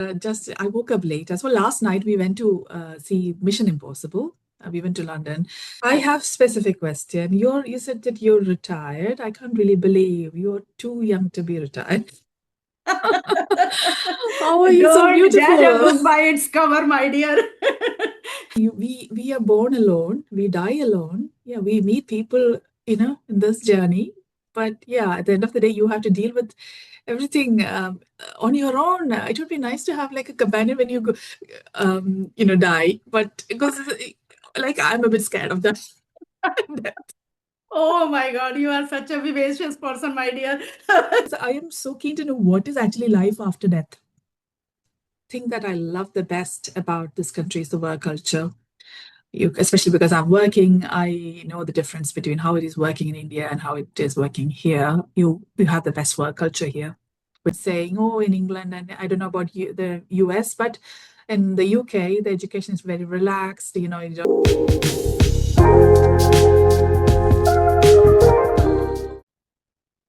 I woke up late as well. Last night we went to see Mission Impossible. We went to London. I have specific question. You said that you're retired. I can't really believe you're too young to be retired. Oh, he's so Don't judge a beautiful. book by its cover, my dear. We are born alone. We die alone. Yeah, we meet people, in this journey. But yeah, at the end of the day, you have to deal with everything on your own. It would be nice to have like a companion when you go, die. But because like I'm a bit scared of that. Oh my God, you are such a vivacious person, my dear. So I am so keen to know what is actually life after death. Thing that I love the best about this country is the work culture. Especially because I'm working, I know the difference between how it is working in India and how it is working here. You have the best work culture here. With saying, oh, in England, and I don't know about the US, but in the UK, the education is very relaxed. You don't.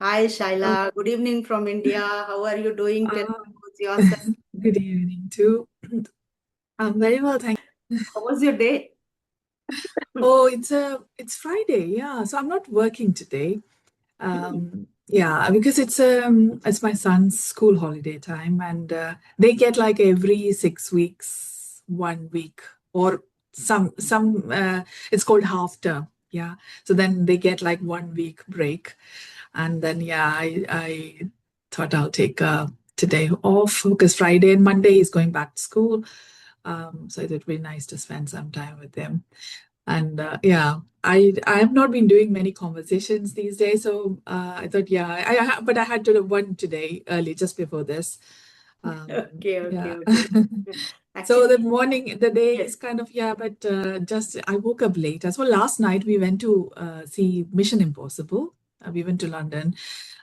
Hi, Shyla. Good evening from India. How are you doing? Tell me Uh, about yourself. Good evening too. I'm very well, thank you. How was your day? Oh, it's Friday, yeah. So I'm not working today. Yeah, because it's my son's school holiday time, and they get like every 6 weeks, 1 week, or it's called half term. Yeah, so then they get like 1 week break, and then yeah, I thought I'll take today off because Friday and Monday is going back to school. So it would be nice to spend some time with them. And yeah, I have not been doing many conversations these days, so I thought yeah, but I had to do one today early just before this. Okay. Yeah. So Actually, the day yes. is kind of yeah, but just I woke up late as well. Last night we went to see Mission Impossible. We went to London,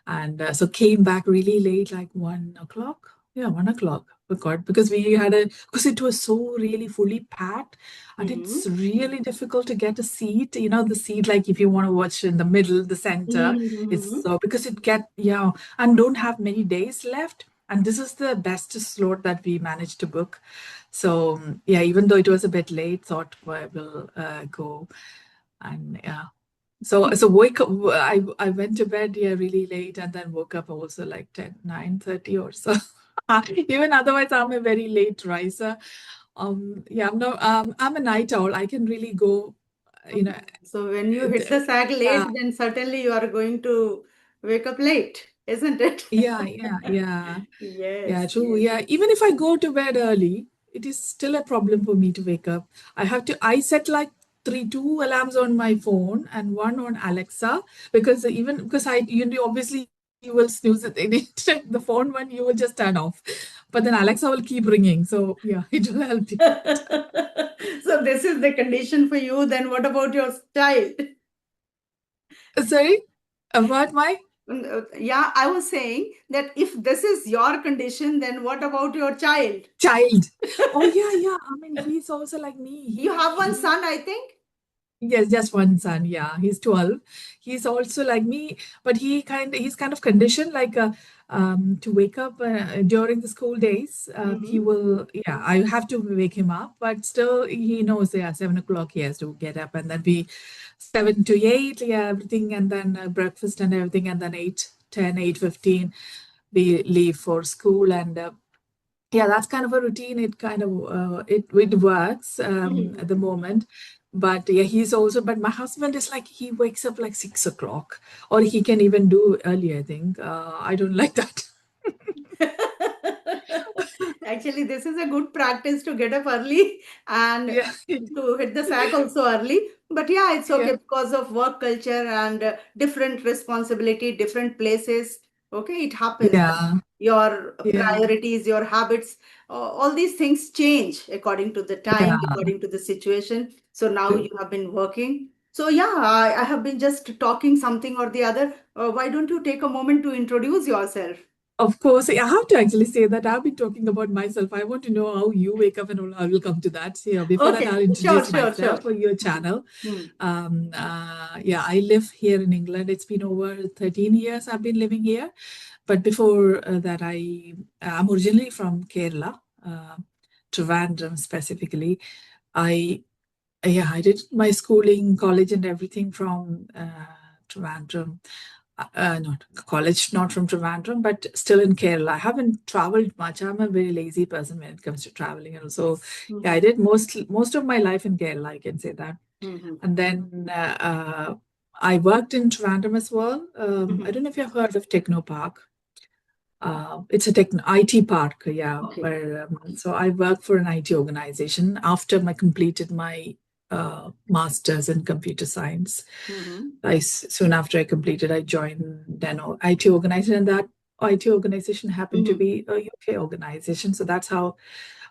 and so came back really late, like 1 o'clock. Yeah, 1 o'clock. Oh God, because because it was so really fully packed, and Mm-hmm. it's really difficult to get a seat. The seat like if you want to watch in the middle, the center, it's Mm-hmm. so because it get yeah, and don't have many days left. And this is the best slot that we managed to book. So yeah, even though it was a bit late, thought well, I will go. And yeah, so wake up. I went to bed yeah really late and then woke up also like 9:30 or so. Even otherwise, I'm a very late riser. Yeah, I'm a night owl. I can really go. You know, So when you hit the sack yeah, late, then certainly you are going to wake up late, isn't it? yeah. Yeah, Yes, true. yes. Yeah, even if I go to bed early, it is still a problem for me to wake up. I set like two alarms on my phone and one on Alexa because obviously you will snooze it. The phone one you will just turn off, but then Alexa will keep ringing. So yeah, it will help you. So this is the condition for you. Then what about your child? Sorry, about my Yeah, I was saying that if this is your condition, then what about your child? child. Oh yeah. I mean, he's also like me. You have one son, I think. Yes, just one son. Yeah, he's 12. He's also like me, but he's kind of conditioned like to wake up during the school days. He Mm-hmm. will, yeah, I have to wake him up, but still he knows, yeah, 7 o'clock he has to get up, and then we 7 to 8, yeah, everything, and then breakfast and everything, and then 8:10, 8:15 we leave for school, and yeah, that's kind of a routine. It kind of it works at the moment. But yeah, but my husband is like he wakes up like 6 o'clock, or he can even do early, I think. I don't like that. Actually, this is a good practice to get up early and Yeah, to hit the sack also early. But yeah, it's okay yeah, because of work culture and different responsibility, different places. Okay, it happens. yeah, Your yeah, priorities, your habits, all these things change according to the time, yeah. according to the situation. So now True. you have been working. So yeah, I have been just talking something or the other. Why don't you take a moment to introduce yourself? Of course, I have to actually say that I've been talking about myself. I want to know how you wake up, and all. I will come to that. So, yeah, before that, Okay, I'll sure, introduce sure, sure. myself for your channel. Hmm. Yeah, I live here in England. It's been over 13 years I've been living here. But before that, I'm originally from Kerala. uh, Trivandrum specifically. I Yeah, I did my schooling, college, and everything from Trivandrum. Not college, not from Trivandrum, but still in Kerala. I haven't traveled much. I'm a very lazy person when it comes to traveling, and so yeah, I Mhm. did most of my life in Kerala. I can say that. Mhm. And then I worked in Trivandrum as well. I Mhm. don't know if you've heard of Techno Park. It's a tech IT park, yeah. Okay. Where so I work for an IT organization after I completed my master's in computer science. Mhm. Soon after I completed, I joined an IT organization, and that IT organization happened to Mhm. be a UK organization. So that's how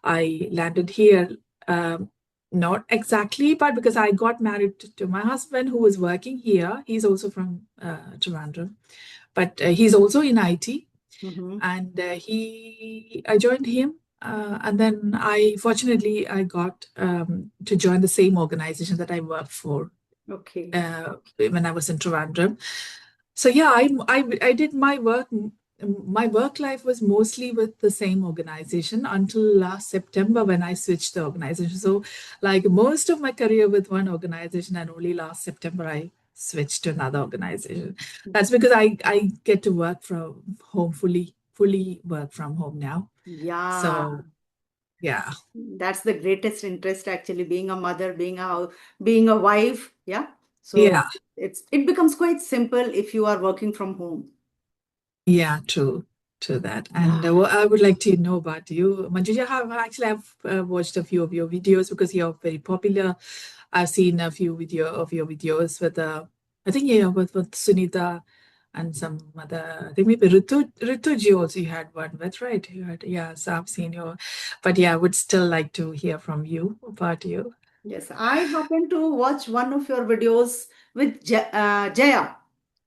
I landed here. Um, Not exactly, but because I got married to my husband who was working here. He's also from Trivandrum, but he's also in IT, Mhm. and I joined him, and then I got to join the same organization that I worked for Okay. when I was in Trivandrum. So yeah, I did my work. My work life was mostly with the same organization until last September when I switched the organization. So, like most of my career with one organization, and only last September I switched to another organization. That's because I get to work from home fully work from home now. Yeah. So yeah, That's the greatest interest actually, being a mother, being a wife. Yeah. So yeah. it becomes quite simple if you are working from home. Yeah, true, true that. And Yeah. what I would like to know about you, Manjuja, I've watched a few of your videos because you're very popular. I've seen a few of your videos with I think yeah, with Sunita and some other. I think maybe Rituji also you had one with, right? You had, yeah. So I've seen your, but yeah, I would still like to hear from you about you. Yes, I happened to watch one of your videos with Jaya.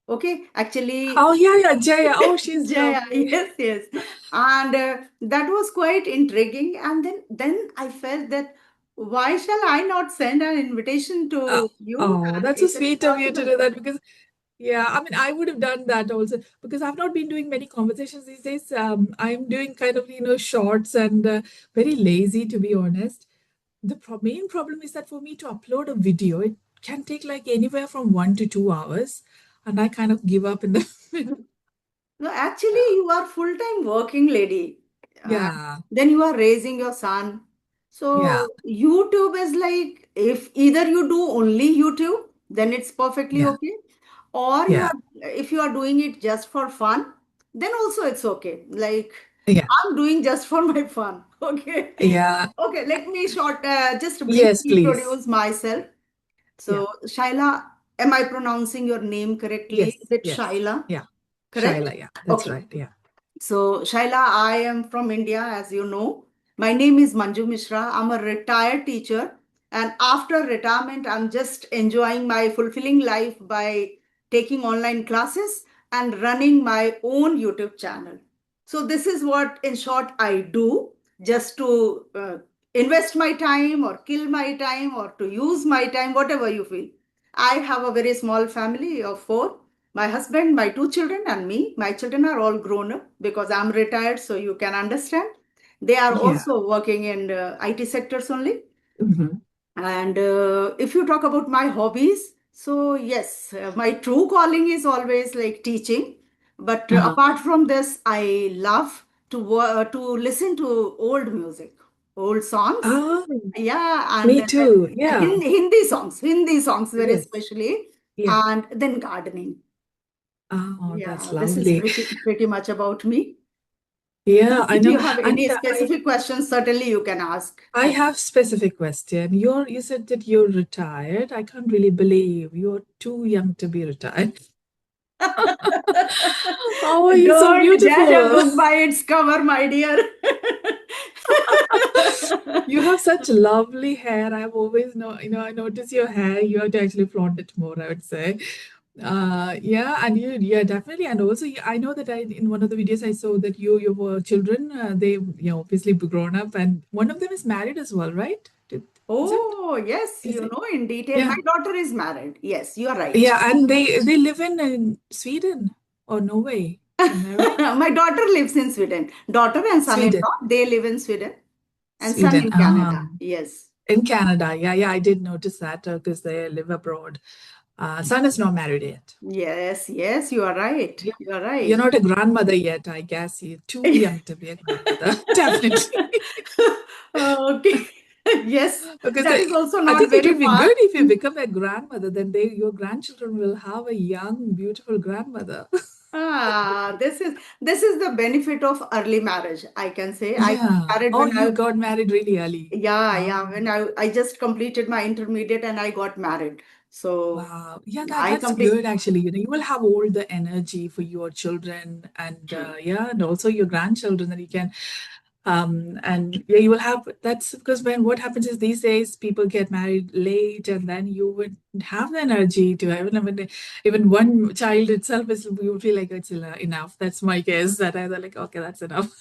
Okay, actually, Oh yeah, yeah, Jaya. Oh, she's Jaya, lovely. yes, yes, and that was quite intriguing. And then I felt that why shall I not send an invitation Oh, to you? oh, And that's so if it's sweet of you to possible, do that because yeah, I mean, I would have done that also because I've not been doing many conversations these days. I'm doing kind of, shorts and very lazy, to be honest. The main problem is that for me to upload a video, it can take like anywhere from 1 to 2 hours, and I kind of give up in the middle. no, actually, Yeah, you are full-time working lady. And yeah, then you are raising your son. yeah, So YouTube is like, if either you do only YouTube, then it's perfectly yeah, okay. Or yeah, if you are doing it just for fun, then also it's okay. Like yeah, I'm doing just for my fun. Okay. yeah. Okay, let me just Yes, briefly please. introduce myself. Yeah. So, Shyla, am I pronouncing your name correctly? Yes, Is it yes. Shyla? Yeah. Correct? Shaila, yeah, that's Okay. right. Yeah. So, Shyla, I am from India, as you know. My name is Manju Mishra. I'm a retired teacher. And after retirement, I'm just enjoying my fulfilling life by taking online classes and running my own YouTube channel. So, this is what, in short, I do just to invest my time or kill my time or to use my time, whatever you feel. I have a very small family of four, my husband, my two children, and me. My children are all grown up because I'm retired, so you can understand. They are Yeah. also working in IT sectors only. Hmm. And if you talk about my hobbies, so yes, my true calling is always like teaching. But Uh-huh. apart from this, I love to listen to old music, old songs. Oh, Yeah, and me then too. Yeah. Hindi songs very Yes. especially, Yeah. and then gardening. Oh, that's Yeah, this is lovely. pretty much about me. Yeah, I If know. you have And any specific questions, certainly you can ask. I have specific question. You said that you're retired. I can't really believe you're too young to be retired. Oh, you're so Don't judge a beautiful. book by its cover, my dear. You have such lovely hair. I've always I notice your hair. You have to actually flaunt it more, I would say. Yeah, and yeah, definitely. And also, I know that in one of the videos I saw that your children, they, obviously grown up, and one of them is married as well, right? Is it? Oh, yes, Is you it? know in detail. Yeah, My daughter is married. Yes, you are right. yeah, and they live in Sweden or Norway. Am I right? My daughter lives in Sweden. Daughter and Sweden. son-in-law, they live in Sweden. and son Sweden. in Canada. Yes. In Canada. Yeah, yeah, I did notice that because they live abroad. Son is not married yet. Yes, yes, you are right. You- You are You're right. not a grandmother yet, I guess. You're too young to be a grandmother, definitely. Okay. Yes, Because that is also I not think it very would be far. good if you become a grandmother, then your grandchildren will have a young, beautiful grandmother. This is the benefit of early marriage, I can say. I got Yeah. married Oh, when you got married really early. yeah, Oh, yeah, when I just completed my intermediate and I got married. So wow. Yeah, I that's complete good actually. You will have all the energy for your children and true. yeah, and also your grandchildren that you can and yeah, you will have that's because when what happens is these days people get married late and then you would have the energy to even one child itself is you would feel like it's enough. That's my guess that I like, okay, that's enough.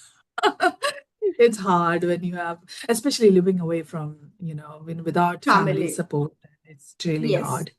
It's hard when you have, especially living away from, without family Family. support. It's really Yes. hard.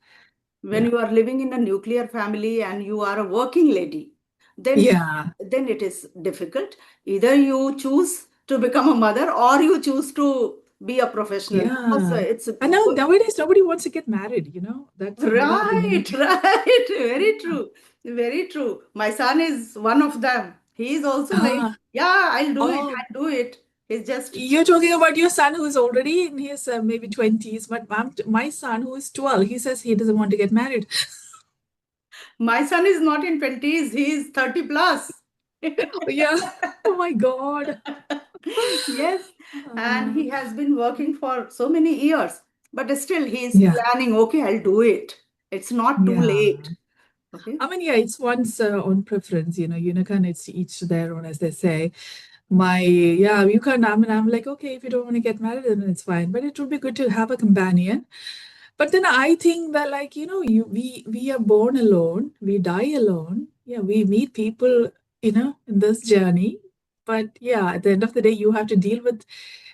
When Yeah. you are living in a nuclear family and you are a working lady, then Yeah. then it is difficult. Either you choose to become a mother or you choose to be a professional. Because Yeah. it's And now nowadays nobody wants to get married, That's another thing, right, right. Very true. Very true. My son is one of them. He is also like, Ah, yeah, I'll do it. oh, I'll do it. He's just you're talking about your son who's already in his maybe 20s, but my son who is 12, he says he doesn't want to get married. my son is not in 20s, he is 30 plus. Yeah. Oh my God. Yes, and Uh, he has been working for so many years, but still he is yeah. planning, okay, I'll do it. It's not too Yeah. late. Okay. I mean, yeah, it's one's own preference, kind it's each their own, as they say. Yeah, you can, I mean, I'm like, okay, if you don't want to get married, then it's fine. But it would be good to have a companion. But then I think that, like, we are born alone, we die alone. Yeah, we meet people, in this journey. But yeah, at the end of the day, you have to deal with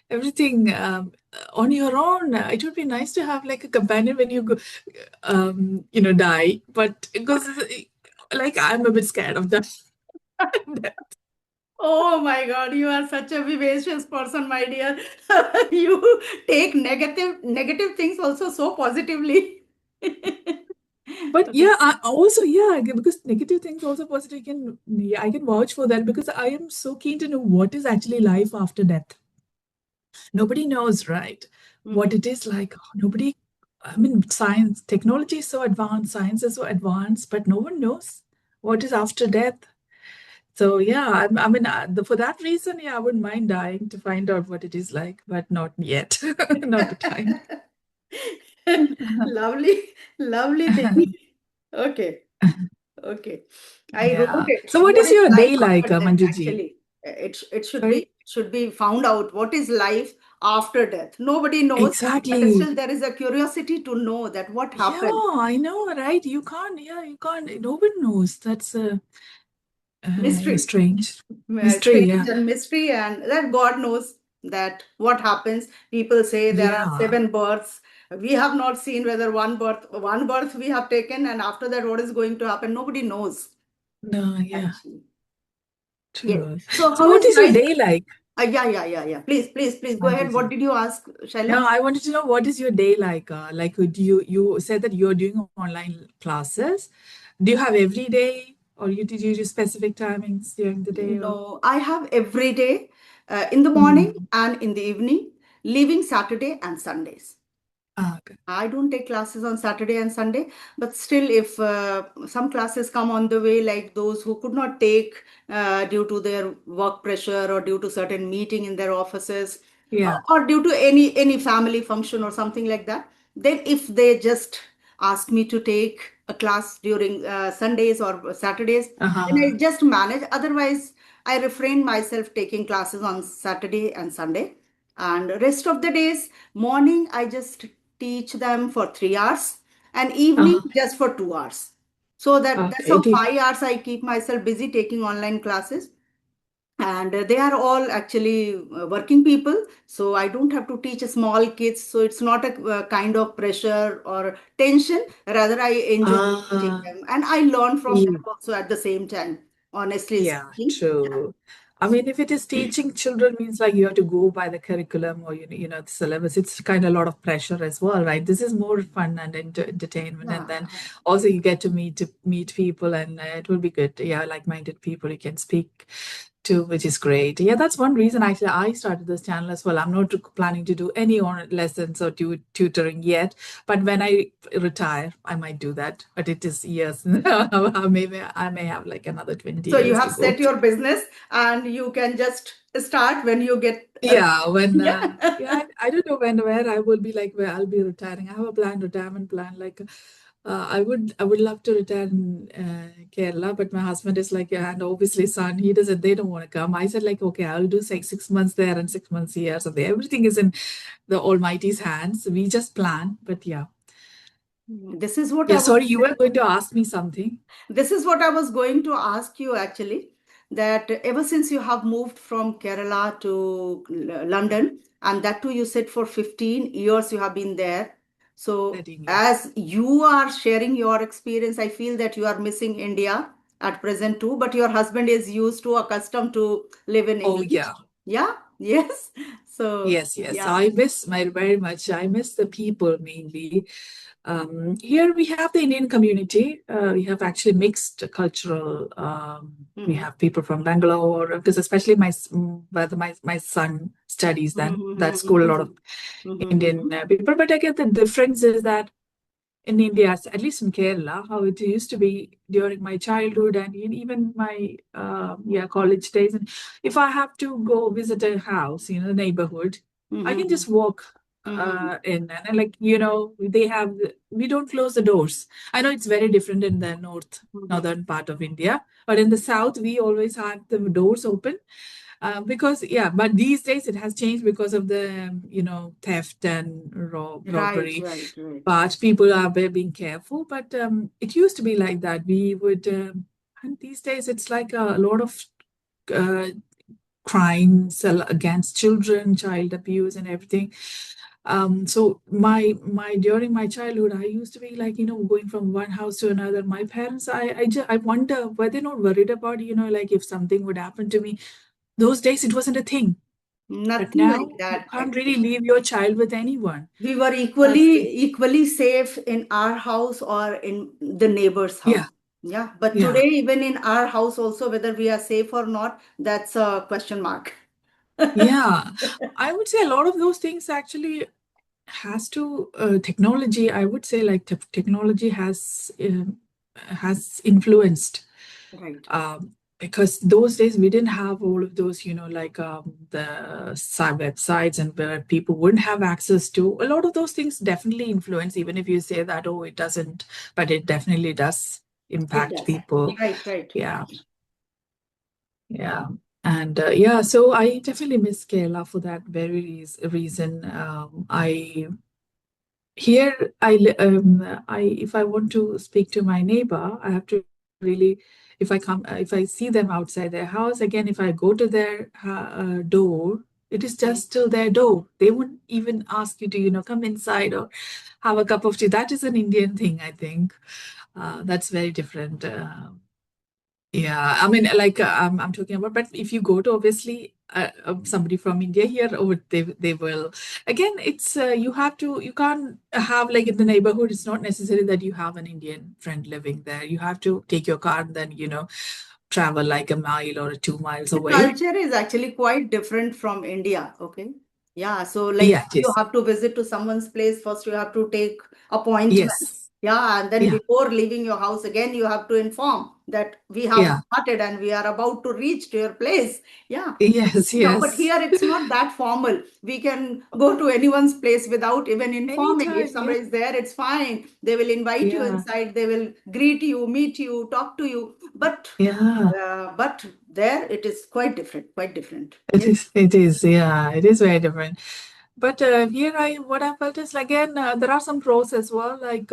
everything on your own. It would be nice to have like a companion when you go, die. But because, like, I'm a bit scared of that. Oh my God, you are such a vivacious person, my dear. You take negative things also so positively. But Okay. yeah, also yeah, because negative things also positive can yeah, I can vouch for that because I am so keen to know what is actually life after death. Nobody knows, right? What Mhm. it is like. Nobody. I mean, science, technology is so advanced, science is so advanced, but no one knows what is after death. So yeah, I mean, for that reason, yeah, I wouldn't mind dying to find out what it is like, but not yet, not the time. Lovely, lovely thing. Okay, okay. I wrote Yeah. it. So what What is is your life day like, after death? Manjuji? Actually, Sorry? it should be found out what is life after death. Nobody knows, but Exactly. still there is a curiosity to know that what Yeah, happened. I know, right? You can't, no one knows. That's Mystery, strange. Mystery, strange yeah. and mystery, and that God knows that what happens. People say there are Yeah. seven births. We have not seen whether one birth we have taken, and after that, what is going to happen? Nobody knows No, yeah, actually. Yes. true. So So how what is is your life? day like, Yeah, yeah, yeah, yeah. Please, please, please go ahead. What Manjuji? did you ask, Shaila? No, I wanted to know what is your day like? Like, do you said that you're doing online classes? Do you have every day, or did you do specific timings during the day, or? No, I have every day in the morning Mm. and in the evening, leaving Saturday and Sundays. Ah, okay. I don't take classes on Saturday and Sunday, but still, if some classes come on the way, like those who could not take due to their work pressure or due to certain meeting in their offices, Yeah. or due to any family function or something like that, then if they just ask me to take a class during Sundays or Saturdays, then Uh-huh. I just manage. Otherwise, I refrain myself taking classes on Saturday and Sunday, and rest of the days morning I just teach them for 3 hours and evening Uh-huh. just for 2 hours, so that's Okay. how 5 hours I keep myself busy taking online classes. And they are all actually working people, so I don't have to teach small kids, so it's not a kind of pressure or tension. Rather, I enjoy teaching Ah, them and I learn from them yeah. also at the same time, honestly Yeah, speaking. true. I mean, if it is teaching children means like you have to go by the curriculum or the syllabus, it's kind of a lot of pressure as well, right? This is more fun and entertainment, and then Yeah. also you get to meet people, and it will be good. Yeah, like-minded people you can speak to, which is great. Yeah, that's one reason actually I started this channel as well. I'm not planning to do any on lessons or tutoring yet, but when I retire, I might do that. But it is years. Maybe I may have like another 20 So you years have to go. set your business and you can just start when you get Yeah, when yeah. I don't know when where I will be like where I'll be retiring. I have a retirement plan. Like I would love to retire in Kerala, but my husband is like, yeah, and obviously son, they don't want to come. I said like, okay, I'll do 6 months there and 6 months here. So everything is in the Almighty's hands. We just plan, but yeah. This is what Yeah, I was sorry, you were going to ask me something. This is what I was going to ask you actually, that ever since you have moved from Kerala to London, and that too you said for 15 years you have been there. So 13 years. as you are sharing your experience, I feel that you are missing India at present too, but your husband is used to, accustomed to live in Oh England. yeah. Yeah, yes. So Yes, yes. yeah. I miss my very much. I miss the people mainly. Here we have the Indian community. We have actually mixed cultural. We Mm-hmm. have people from Bangalore, because especially where my son studies. Then that school, a lot of Indian Mm-hmm. people. But I get the difference is that in India, at least in Kerala, how it used to be during my childhood and even my college days. And if I have to go visit a house, neighborhood, I can Mm-hmm. just walk Mm-hmm. in, and like we don't close the doors. I know it's very different in the Mm-hmm. northern part of India, but in the south we always have the doors open. Because yeah, but these days it has changed because of the theft and Right, robbery. right, right. But people are very being careful. But it used to be like that. We would, and these days it's like a lot of uh, crimes against children, child abuse, and everything. So my during my childhood, I used to be like going from one house to another. My parents, I wonder were they not worried about like if something would happen to me. Those days it wasn't a thing, but Nothing like now you that, can't really actually. leave your child with anyone. We were That's the equally safe in our house or in the neighbor's house. yeah, Yeah, but yeah. today, even in our house, also, whether we are safe or not, that's a question mark. Yeah, I would say a lot of those things actually has to technology. I would say like technology has influenced, Right. because those days we didn't have all of those, like the websites, and where people wouldn't have access to a lot of those things. Definitely influence, even if you say that, oh, it doesn't, but it definitely does It impact does. people. Right, right. Yeah. Yeah. And yeah, so I definitely miss Kerala for that very reason. I if I want to speak to my neighbor, I have to really, if I see them outside their house, again, if I go to their door, it is Mhm. just still their door. They wouldn't even ask you to, come inside or have a cup of tea. That is an Indian thing, I think. That's very different. Yeah, I mean, like I'm talking about, but if you go to obviously somebody from India here, or they will. Again, it's you can't have like in the neighborhood. It's not necessary that you have an Indian friend living there. You have to take your car and then travel like a mile or 2 miles The away. culture is actually quite different from India. Okay. Yeah. So, like, Yeah, it you is. have to visit to someone's place, first you have to take appointment. Yes. Yeah. And then Yeah. before leaving your house, again, you have to inform that we have Yeah. started and we are about to reach to your place. Yeah. Yes. Yeah, but Yes. here it's not that formal. We can go to anyone's place without even informing. If Anytime. Yeah. somebody is there, it's fine. They will invite you Yeah. inside. They will greet you, meet you, talk to you. Yeah. But there it is quite different. Quite different. It Yes. is. It is. Yeah. It is very different. But here, what I felt is again, there are some pros as well. Like,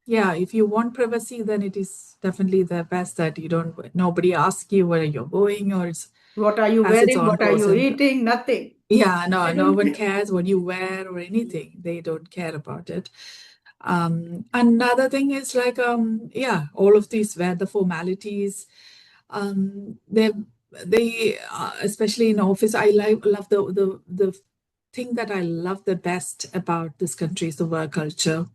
yeah, if you want privacy, then it is definitely the best that you don't nobody asks you where you're going, or it What are you has its wearing? own What are pros you and eating? Nothing. yeah, They no don't one care. cares what you wear or anything. They don't care about it. Another thing is like, yeah, all of these where the formalities, they they especially in office, I love the thing that I love the best about this country is the work culture.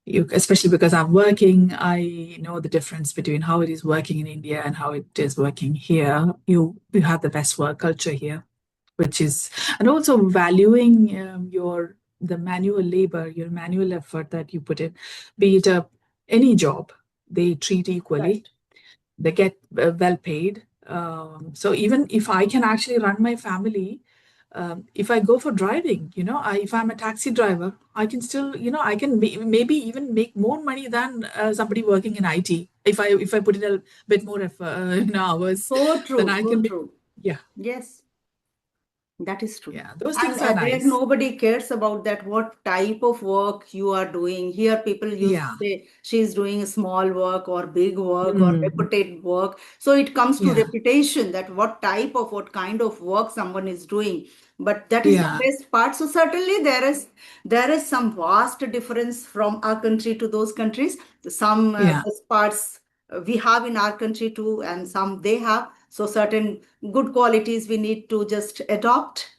Especially because I'm working, I know the difference between how it is working in India and how it is working here. You have the best work culture here, which is, and also valuing your the manual labor, your manual effort that you put in, be it any job, they treat equally. Right. They get well paid. So even if I can actually run my family, if I go for driving, if I'm a taxi driver, I can still, I can maybe even make more money than somebody working in IT. If I put in a bit more effort, hours, So then true, I so can be, true. yeah, Yes. That is true. yeah, those And things are there nice. nobody cares about that, what type of work you are doing. Here, people used to Yeah. say she's doing small work or big work or Mm, reputed work. So it comes to yeah. reputation, that what kind of work someone is doing. But that is the Yeah. best part. So certainly there is some vast difference from our country to those countries. Some Yeah. best parts we have in our country too, and some they have. So certain good qualities we need to just adopt.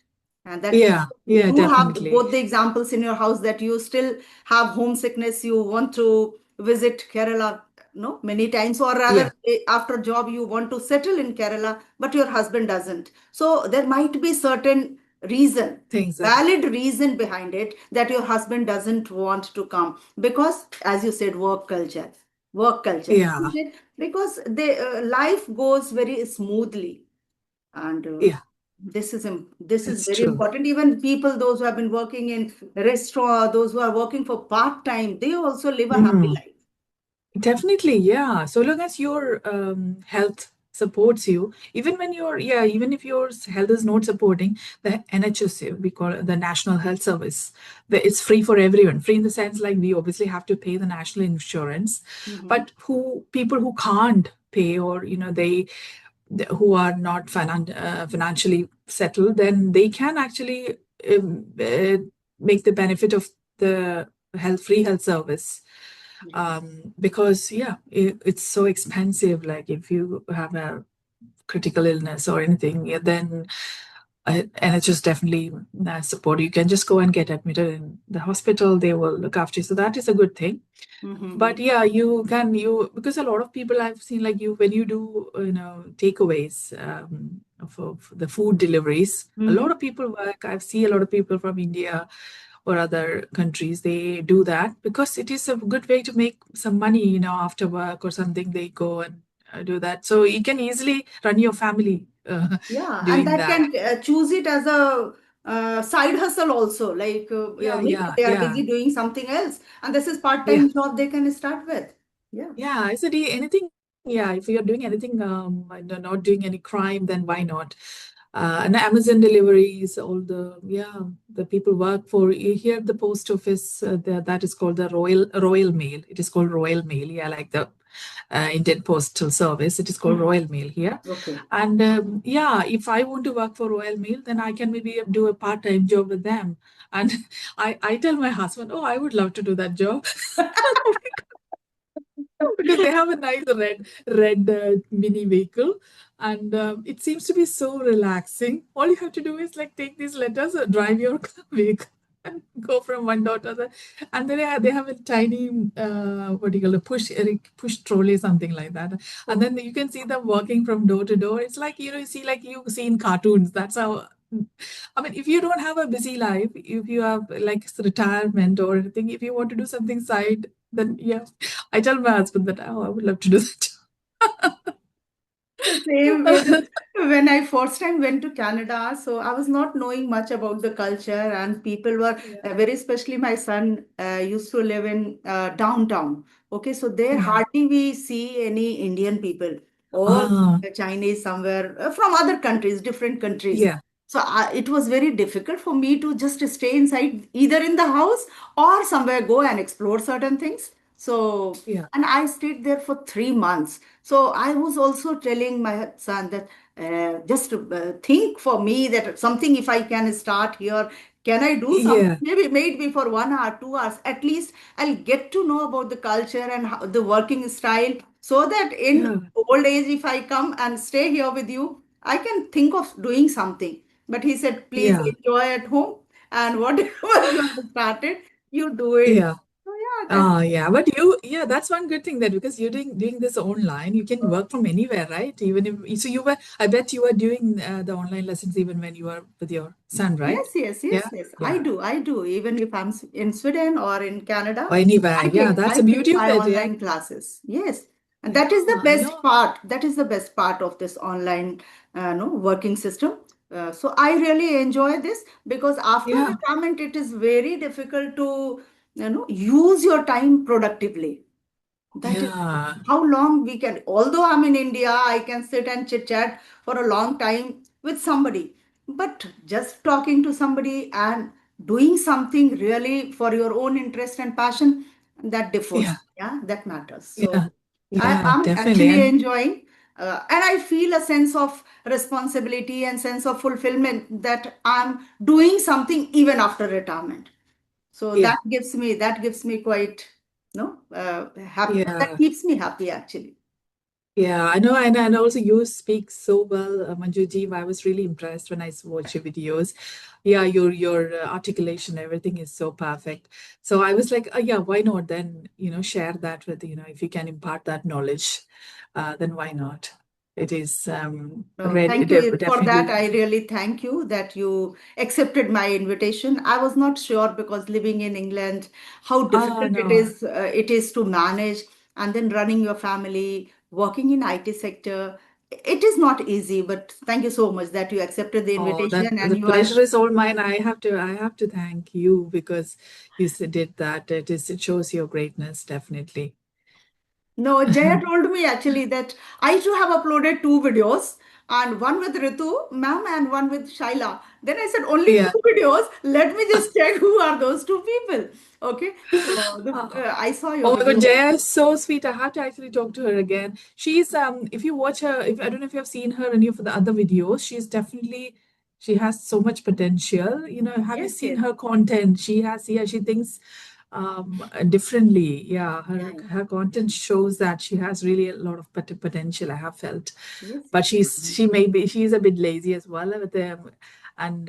And that Yeah. Yeah, you have definitely. both the examples in your house, that you still have homesickness, you want to visit Kerala, no, many times, or rather Yeah. after job you want to settle in Kerala, but your husband doesn't. So there might be certain reason, Things that, valid reason behind it, that your husband doesn't want to come, because as you said, work culture, yeah. because life goes very smoothly. And Yeah. this is It's very true. important. Even people, those who have been working in restaurant, those who are working for part time, they also live a happy Mm. life. Definitely, yeah. So long as your health supports you, even when even if your health is not supporting, the NHS, we call it the National Health Service, it's free for everyone. Free in the sense like we obviously have to pay the national insurance, Hmm. but people who can't pay, or who are not financially settled, then they can actually make the benefit of the free health service, because it's so expensive. Like if you have a critical illness or anything, yeah, then NHS definitely support. You can just go and get admitted in the hospital. They will look after you. So that is a good thing. But Hmm. yeah, you because a lot of people I've seen, like you when you do takeaways, for the food deliveries, a lot Hmm. of people work. I've seen a lot of people from India or other countries, they do that because it is a good way to make some money, after work or something. They go and do that, so you can easily run your family Yeah, and doing that that. can choose it as a side hustle also. Like yeah, Yeah, maybe yeah, they are yeah, busy doing something else, and this is yeah. part-time job they can start with. Yeah. Yeah, I said anything. Yeah, if you're doing anything, and not doing any crime, then why not? And Amazon deliveries, all the people work for here at the post office. That is called the Royal Mail. It is called Royal Mail. Yeah, like the Indian Postal Service. It is called Mhm. Royal Mail here. Okay. And yeah, if I want to work for Royal Mail, then I can maybe do a part-time job with them. And I tell my husband, oh, I would love to do that job. Because they have a nice red mini vehicle, and it seems to be so relaxing. All you have to do is like take these letters, drive your vehicle, and go from one door to the other. And then they have a tiny what do you call, a push trolley, something like that. And then you can see them walking from door to door. It's like, you see, like you see in cartoons. That's how. I mean, if you don't have a busy life, if you have like retirement or anything, if you want to do something side, then yeah, I tell my husband that, oh, I would love to do that. The same with when I first time went to Canada. So I was not knowing much about the culture, and people were Yeah. very, especially my son used to live in downtown. Okay, so there Yeah. hardly we see any Indian people or Ah, Chinese somewhere from other countries, different countries. yeah. So it was very difficult for me to just stay inside, either in the house or somewhere go and explore certain things. So, Yeah. and I stayed there for 3 months. So I was also telling my son that just think for me that something, if I can start here, can I do something? Yeah. Maybe for 1 hour, 2 hours, at least I'll get to know about the culture and the working style, so that in Yeah. old age, if I come and stay here with you, I can think of doing something. But he said, please Yeah. enjoy at home and whatever you have started, you do it. Yeah. So yeah, that's Oh, yeah. But you, yeah, that's one good thing that because you're doing this online, you can work from anywhere, right? Even if so, you were. I bet you were doing the online lessons even when you were with your son, right? yes, yes, yes, Yeah. yes. I Yeah. do. I do. Even if I'm in Sweden or in Canada, Or anywhere. Yeah. That's I the take beauty of my it. Yeah. online classes. Yes. And that is the Yeah. best part. That is the best part of this online no, working system. So I really enjoy this because after Yeah. retirement, it is very difficult to use your time productively. That is Yeah. how long we can, although I'm in India, I can sit and chit chat for a long time with somebody. But just talking to somebody and doing something really for your own interest and passion, that Yeah. differs. Yeah, that matters. Yeah. So Yeah. I'm Definitely. actually And enjoying, and I feel a sense of responsibility and sense of fulfillment that I'm doing something even after retirement. So yeah. that gives me quite happy. That Yeah. keeps me happy actually. Yeah, I know, and also you speak so well, Manjuji. I was really impressed when I watched your videos. Yeah, your articulation, everything is so perfect. So I was like, yeah, why not then, share that with, if you can impart that knowledge, then why not? It is No, ready, thank you for that. definitely. I really thank you that you accepted my invitation. I was not sure because living in England, how Ah, difficult no. it is to manage and then running your family, working in IT sector. It is not easy, but thank you so much that you accepted the Oh, that invitation the and you are. pleasure is all mine. I have to thank you because you did that. It shows your greatness, definitely. No, Jaya told me actually that I too have uploaded two videos and one with Ritu, ma'am, and one with Shyla. Then I said, only Yeah. two videos. Let me just check who are those two people. Okay. So I saw your Oh my God, video. Jaya is so sweet. I have to actually talk to her again. She's if you watch her, if I don't know if you have seen her in any of the other videos, she has so much potential. Have you Yes, seen yes. her content? She thinks differently. Yeah, Yeah, her yeah. her content shows that she has really a lot of potential, I have felt. Yes, But yes. she's a bit lazy as well with them. And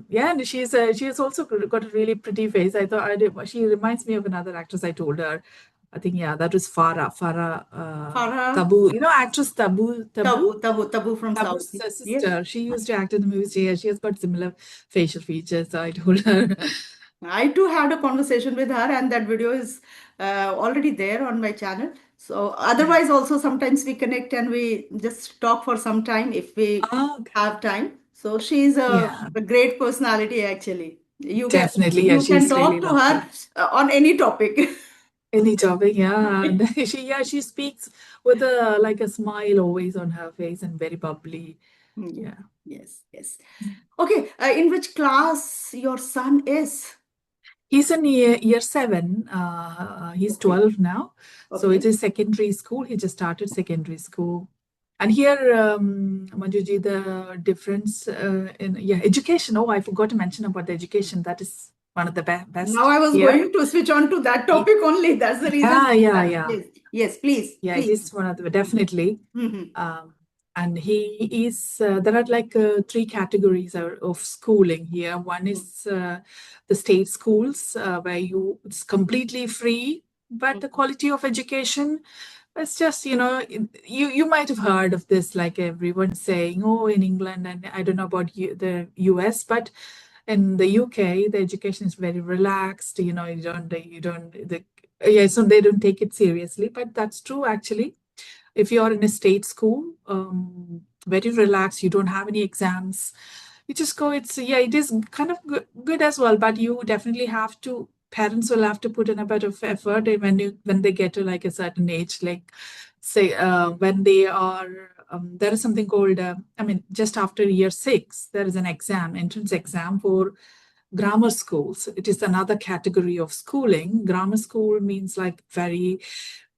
yeah, and she has also got a really pretty face. I thought she reminds me of another actress. I told her, I think yeah, that was Farah Farah, Tabu. Actress Tabu from South. Tabu's Yes. sister. She used to act in the movies. Yeah, she has got similar facial features. So I told her, I too had a conversation with her, and that video is already there on my channel. So, yeah, otherwise, also sometimes we connect and we just talk for some time if we okay. have time. So, she's Yeah, a great personality, actually. definitely. Yeah, You can she's really talk to her lovely. on any topic. Any topic, yeah. And she speaks with a like a smile always on her face and very bubbly. Yeah. Yeah. Yes, yes. Okay, in which class your son is? He's in year seven. He's Okay, 12 now. So it okay. is secondary school. He just started secondary school. And here, Manjuji, the difference in education. Oh, I forgot to mention about the education. That is one of the Now best I was here. going to switch on to that topic only. That's the reason. Yeah, yeah, That, yeah. yes, yes, please, Yeah, it please. is one of the definitely. Mhm. Um, and he is, there are like three categories of schooling here. One is the state schools where it's completely free, but the quality of education, it's just, you might have heard of this, like everyone saying, oh, in England, and I don't know about the US, but in the UK, the education is very relaxed. Yeah, so they don't take it seriously, but that's true actually. If you're in a state school, very relaxed, you don't have any exams, you just go. Yeah, it is kind of good as well, but you definitely have to. Parents will have to put in a bit of effort when they get to like a certain age, like say when they are. There is something called. I mean, just after year six, there is an exam, entrance exam for grammar schools. It is another category of schooling. Grammar school means like very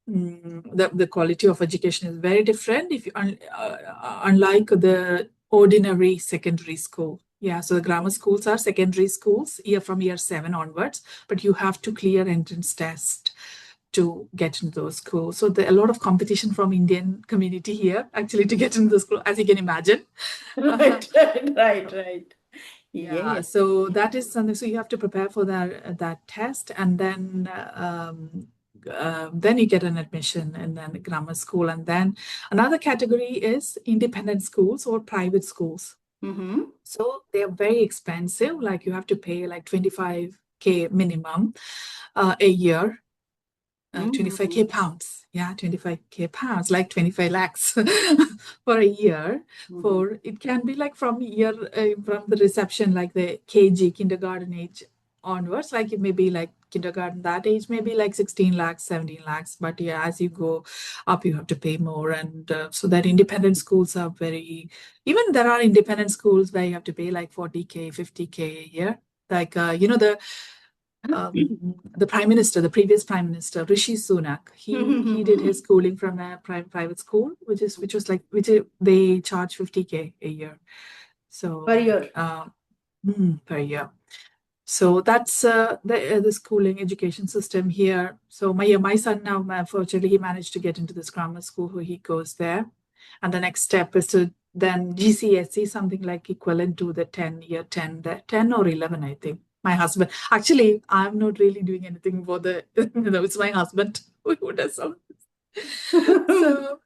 the quality of education is very different if unlike the ordinary secondary school. Yeah, so the grammar schools are secondary schools from year seven onwards, but you have to clear entrance test to get into those schools. So there are a lot of competition from Indian community here actually to get into the school, as you can imagine. Uh, Right, right, right, right. yeah, Yes. so that is something. So you have to prepare for that test, and then you get an admission in then grammar school, and then another category is independent schools or private schools. Mm-hmm. So they are very expensive. Like you have to pay like 25K minimum a year, Mm-hmm. 25K pounds. Yeah, 25K pounds, like 25 lakhs for a year. Mm-hmm. For it can be like from year from the reception, like the KG, kindergarten age onwards. Like it may be like kindergarten that age, maybe like 16 lakhs, 17 lakhs. But yeah, as you go up, you have to pay more. And so that independent schools are very, even there are independent schools where you have to pay like 40K, 50K a year. Like, the prime minister, the previous prime minister, Rishi Sunak, he did his schooling from a private school, which was like they charge 50K a year. Per So year. per year. So that's the schooling education system here. So my son now, unfortunately, he managed to get into this grammar school where he goes there. And the next step is to then GCSE, something like equivalent to the 10, the 10 or 11, I think. My husband, actually, I'm not really doing anything for the, it's my husband who does all. So,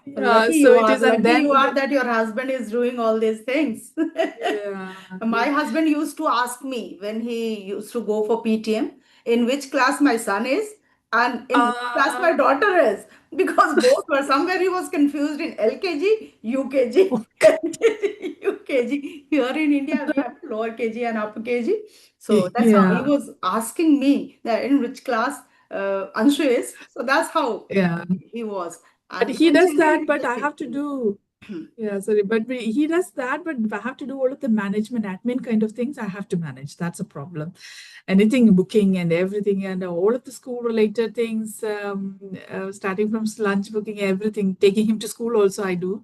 yeah, Lucky so you it are. is. And Lucky you then, are that your husband is doing all these things. yeah, My husband used to ask me when he used to go for PTM, in which class my son is and in which class my uh, daughter is. Because both were somewhere he was confused in LKG, UKG, LKG, UKG. Here in India, we have lower KG and upper KG. So that's how he yeah, was asking me that in which class Anshu is. So that's how yeah. he was. But And he does eventually that, he but just I have picked to me. do. Yeah, sorry, but he does that, but I have to do all of the management, admin kind of things. I have to manage. That's a problem. Anything booking and everything, and all of the school related things, starting from lunch booking, everything, taking him to school also I do.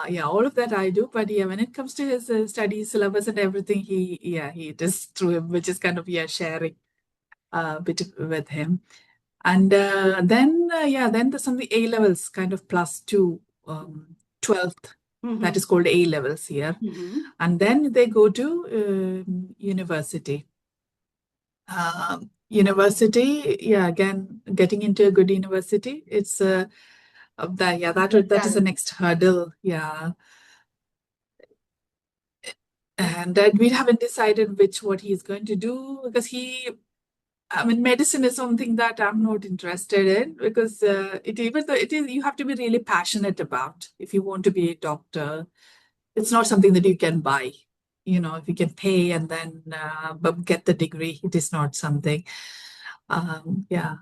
Yeah, all of that I do. But yeah, when it comes to his studies, syllabus, and everything, he does through him, which is kind of sharing a bit with him. And then there's something A levels, kind of plus two, 12th. That Mhm. is called A levels here. Mhm. And then they go to university. University, yeah, again, getting into a good university, it's It's a that is the challenge. next hurdle. Yeah. And we haven't decided what he's going to do because I mean, medicine is something that I'm not interested in because even though it is, you have to be really passionate about if you want to be a doctor. It's not something that you can buy. If you can pay and then but get the degree, it is not something. Yeah.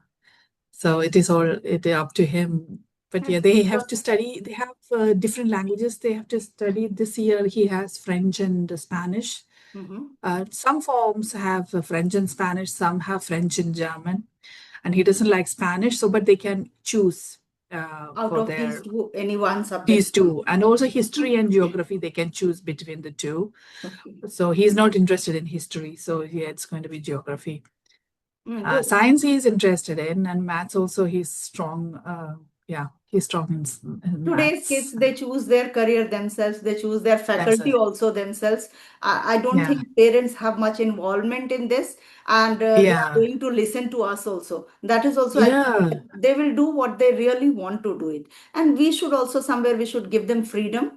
So it is up to him. But yeah, they have to study. They have different languages. They have to study. This year he has French and Spanish. Mhm. Some forms have French and Spanish, some have French and German, and he doesn't like Spanish, so but they can choose Out for of these their two, any one subject. these two, and also history and geography they can choose between the two. Okay. So he's not interested in history, so yeah, it's going to be geography. Good. Science he's interested in, and maths also he's strong. Yeah, he's strong in Today's kids, maths. they choose their career themselves, they choose their That's faculty it. also themselves. I don't Yeah, think parents have much involvement in this, and they are yeah, going to listen to us also. That is also, I think, yeah, they will do what they really want to do it. And we should also, somewhere, we should give them freedom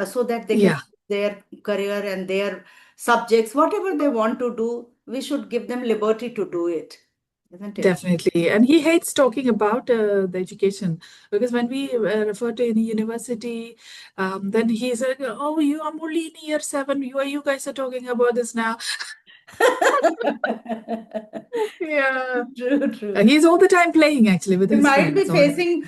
so that they can yeah. choose their career and their subjects, whatever they want to do, we should give them liberty to do it, isn't it? Definitely. And he hates talking about the education because when we refer to any university, then he's like, oh, I'm only in year seven. You guys are talking about this now. Yeah. True, true. He's all the time playing actually with He his might be friends. All facing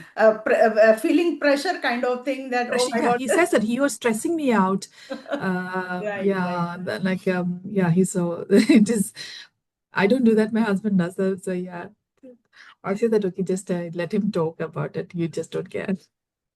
feeling pressure kind of thing that, oh pressure. my Yeah, God. he says that he was stressing me out. Right, right. Yeah, yeah, he's so, it is, I don't do that. My husband does that. So yeah, I say that, okay, just let him talk about it. You just don't care.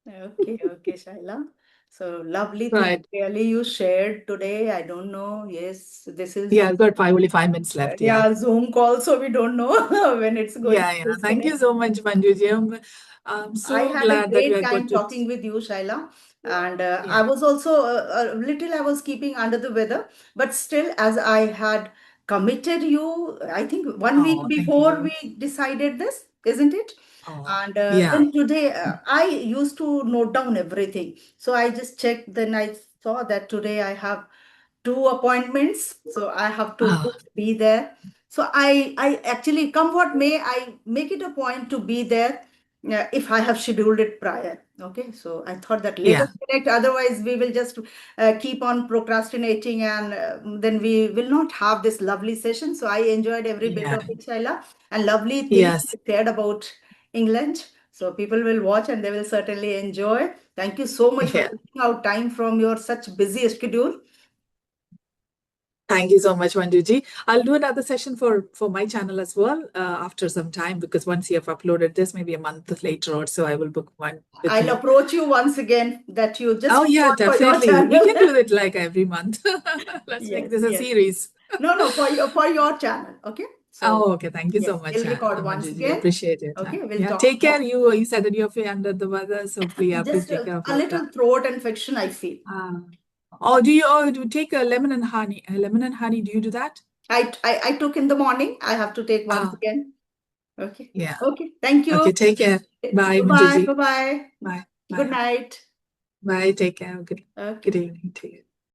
Okay, okay, Shaila. So lovely thing. Right. Really, you shared today. I don't know. Yes, this is Yeah, I've got only 5 minutes left. Yeah. yeah, Zoom call, so we don't know when it's going Yeah, to yeah. Thank you disconnect. so much, Manjuji. I'm I so had a glad that great I got time to. talking with you, Shaila. And I Yeah. was also a little, I was keeping under the weather, but still, as I had committed you, I think 1 week Oh, thank before you. we decided this, isn't it? Oh, And yeah. then today, I used to note down everything. So I just checked, then I saw that today I have two appointments, so I have to Ah, just be there. So I actually, come what may, I make it a point to be there if I have scheduled it prior. Okay, so I thought that let yeah. us connect, otherwise we will just keep on procrastinating, and then we will not have this lovely session. So I enjoyed every bit Yeah. of it, Shaila, and lovely things Yes. you shared about England. So people will watch and they will certainly enjoy. Thank you so much for Yeah. taking out time from your such busy schedule. Thank you so much, Manjuji. I'll do another session for my channel as well after some time because once you have uploaded this, maybe a month later or so, I will book one with I'll you. approach you once again that you Oh, just yeah, for your definitely. We channel. can do it like every month. Let's make Yes, this a yes. series. No, no, for your channel. Okay. So Oh, okay. Thank you so yes, much, we'll record once Manjuji. again. Appreciate your time. Okay, we'll Yeah, talk take care. more. You said that you're under the weather, so please Just take care of a yourself. little throat infection, I feel. Do you take a lemon and honey? Lemon and honey, do you do that? I took in the morning. I have to take once Ah, again. Okay. yeah. Okay. Thank you. Okay, take care. Bye, Bye bye. Manjuji. Bye bye. Bye. Good Bye. night. Bye. Take care. Good Okay. evening to you.